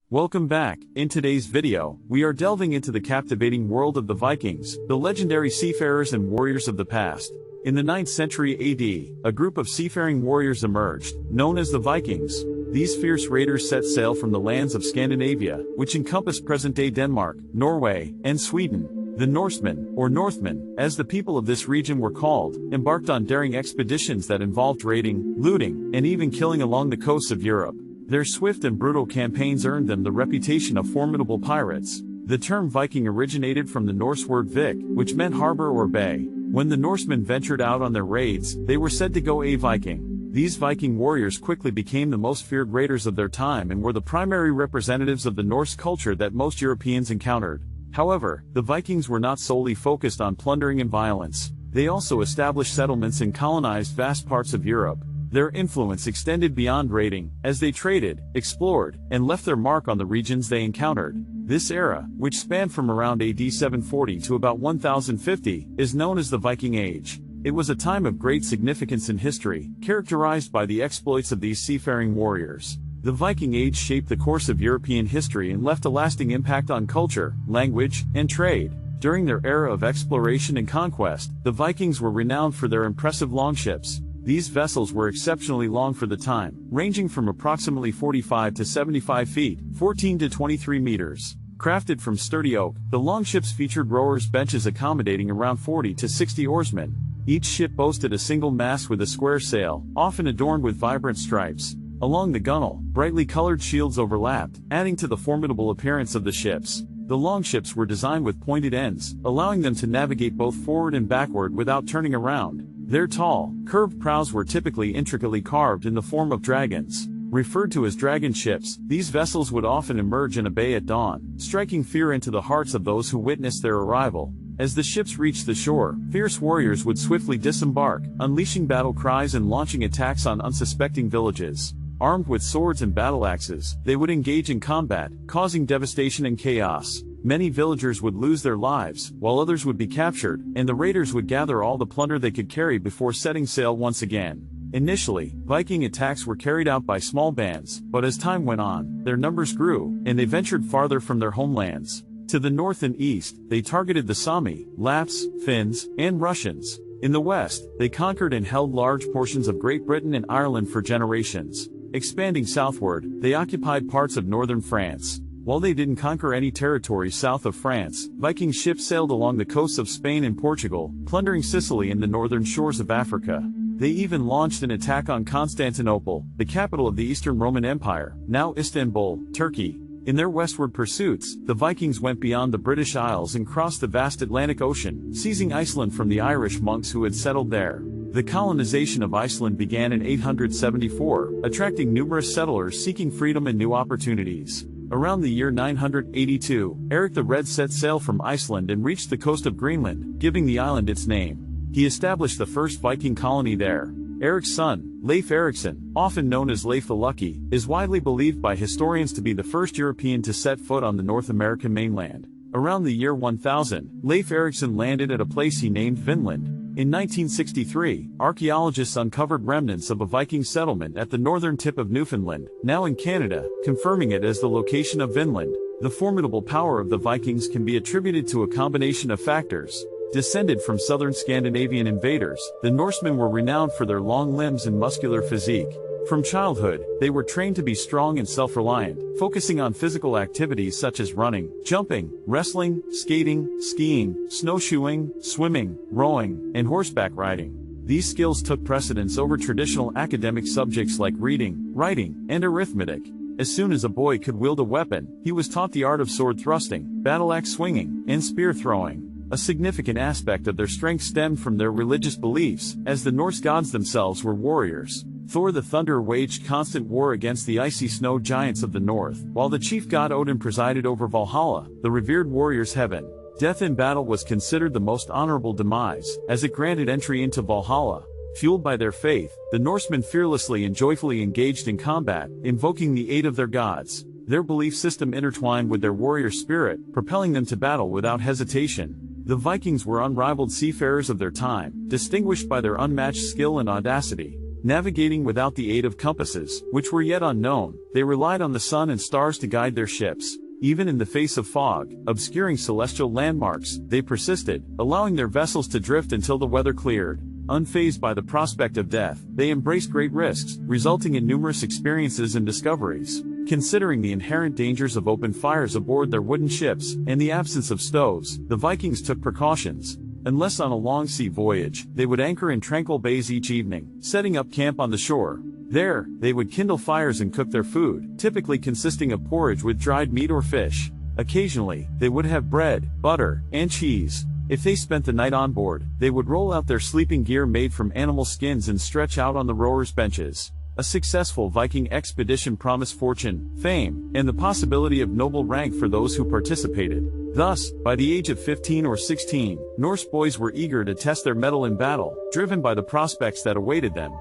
Welcome back. In today's video, we are delving into the captivating world of the Vikings, the legendary seafarers and warriors of the past. In the 9th century AD, a group of seafaring warriors emerged, known as the Vikings. These fierce raiders set sail from the lands of Scandinavia, which encompass present-day Denmark, Norway, and Sweden. The Norsemen, or Northmen, as the people of this region were called, embarked on daring expeditions that involved raiding, looting, and even killing along the coasts of Europe. Their swift and brutal campaigns earned them the reputation of formidable pirates. The term Viking originated from the Norse word vik, which meant harbor or bay. When the Norsemen ventured out on their raids, they were said to go a-viking. These Viking warriors quickly became the most feared raiders of their time and were the primary representatives of the Norse culture that most Europeans encountered. However, the Vikings were not solely focused on plundering and violence. They also established settlements and colonized vast parts of Europe. Their influence extended beyond raiding, as they traded, explored, and left their mark on the regions they encountered. This era, which spanned from around AD 740 to about 1050, is known as the Viking Age. It was a time of great significance in history, characterized by the exploits of these seafaring warriors. The Viking Age shaped the course of European history and left a lasting impact on culture, language, and trade. During their era of exploration and conquest, the Vikings were renowned for their impressive longships. These vessels were exceptionally long for the time, ranging from approximately 45 to 75 feet, 14 to 23 meters. Crafted from sturdy oak, the longships featured rowers' benches accommodating around 40 to 60 oarsmen. Each ship boasted a single mast with a square sail, often adorned with vibrant stripes. Along the gunwale, brightly colored shields overlapped, adding to the formidable appearance of the ships. The longships were designed with pointed ends, allowing them to navigate both forward and backward without turning around. Their tall, curved prows were typically intricately carved in the form of dragons. Referred to as dragon ships, these vessels would often emerge in a bay at dawn, striking fear into the hearts of those who witnessed their arrival. As the ships reached the shore, fierce warriors would swiftly disembark, unleashing battle cries and launching attacks on unsuspecting villages. Armed with swords and battle axes, they would engage in combat, causing devastation and chaos. Many villagers would lose their lives, while others would be captured, and the raiders would gather all the plunder they could carry before setting sail once again. Initially, Viking attacks were carried out by small bands, but as time went on, their numbers grew, and they ventured farther from their homelands. To the north and east, they targeted the Sami, Lapps, Finns, and Russians. In the west, they conquered and held large portions of Great Britain and Ireland for generations. Expanding southward, they occupied parts of northern France. While they didn't conquer any territory south of France, Viking ships sailed along the coasts of Spain and Portugal, plundering Sicily and the northern shores of Africa. They even launched an attack on Constantinople, the capital of the Eastern Roman Empire, now Istanbul, Turkey. In their westward pursuits, the Vikings went beyond the British Isles and crossed the vast Atlantic Ocean, seizing Iceland from the Irish monks who had settled there. The colonization of Iceland began in 874, attracting numerous settlers seeking freedom and new opportunities. Around the year 982, Eric the Red set sail from Iceland and reached the coast of Greenland, giving the island its name. He established the first Viking colony there. Eric's son, Leif Erikson, often known as Leif the Lucky, is widely believed by historians to be the first European to set foot on the North American mainland. Around the year 1000, Leif Erikson landed at a place he named Vinland. In 1963, archaeologists uncovered remnants of a Viking settlement at the northern tip of Newfoundland, now in Canada, confirming it as the location of Vinland. The formidable power of the Vikings can be attributed to a combination of factors. Descended from southern Scandinavian invaders, the Norsemen were renowned for their long limbs and muscular physique. From childhood, they were trained to be strong and self-reliant, focusing on physical activities such as running, jumping, wrestling, skating, skiing, snowshoeing, swimming, rowing, and horseback riding. These skills took precedence over traditional academic subjects like reading, writing, and arithmetic. As soon as a boy could wield a weapon, he was taught the art of sword thrusting, battle axe swinging, and spear throwing. A significant aspect of their strength stemmed from their religious beliefs, as the Norse gods themselves were warriors. Thor the Thunderer waged constant war against the icy snow giants of the north, while the chief god Odin presided over Valhalla, the revered warrior's heaven. Death in battle was considered the most honorable demise, as it granted entry into Valhalla. Fueled by their faith, the Norsemen fearlessly and joyfully engaged in combat, invoking the aid of their gods. Their belief system intertwined with their warrior spirit, propelling them to battle without hesitation. The Vikings were unrivaled seafarers of their time, distinguished by their unmatched skill and audacity. Navigating without the aid of compasses, which were yet unknown, they relied on the sun and stars to guide their ships. Even in the face of fog, obscuring celestial landmarks, they persisted, allowing their vessels to drift until the weather cleared. Unfazed by the prospect of death, they embraced great risks, resulting in numerous experiences and discoveries. Considering the inherent dangers of open fires aboard their wooden ships, and the absence of stoves, the Vikings took precautions. Unless on a long sea voyage, they would anchor in tranquil bays each evening, setting up camp on the shore. There, they would kindle fires and cook their food, typically consisting of porridge with dried meat or fish. Occasionally, they would have bread, butter, and cheese. If they spent the night on board, they would roll out their sleeping gear made from animal skins and stretch out on the rowers' benches. A successful Viking expedition promised fortune, fame, and the possibility of noble rank for those who participated. Thus, by the age of 15 or 16, Norse boys were eager to test their mettle in battle, driven by the prospects that awaited them.